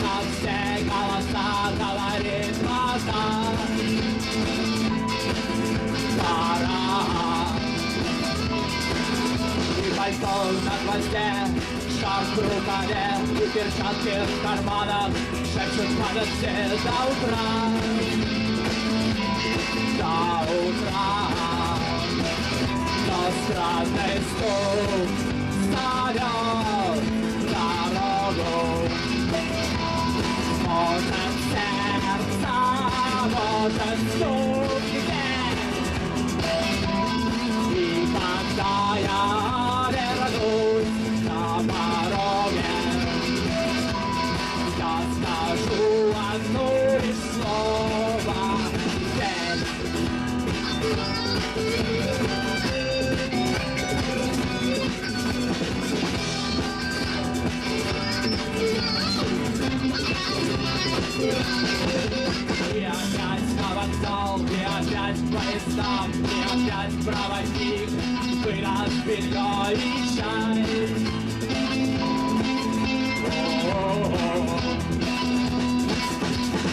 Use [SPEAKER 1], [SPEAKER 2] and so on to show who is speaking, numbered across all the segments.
[SPEAKER 1] на все голоса говорит вода. Пора. И пальто на гвозде, шарф в рукаве и перчатки в карманах шепчут падать все до утра. До утра. Но странный стук зовет дорогу. Может сердце, может стук есть. И когда я вернусь на пороге, я скажу одно лишь слово здесь. И опять на вокзал, и опять к поездам, и опять проводник, вынос белье и чай.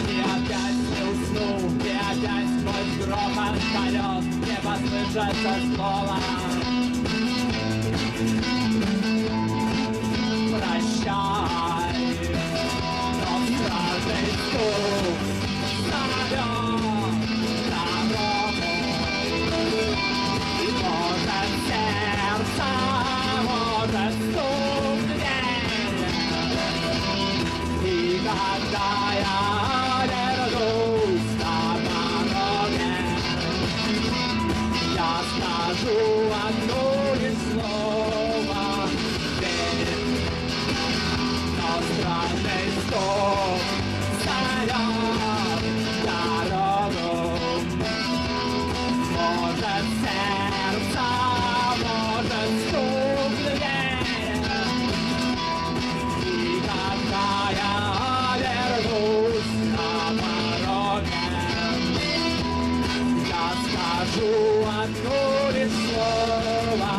[SPEAKER 1] И опять не усну, и опять сквозь грохот колес не послышится слова. Прощай, но страшный стук зовет дорогу. Может сердце, может стук в дверь. И когда я вернусь на пороге, я скажу одно лишь слово здесь. Но странный стук зовет дорогу. Может сердце, может стук в дверь. И когда я вернусь на пороге, я скажу одно лишь слово.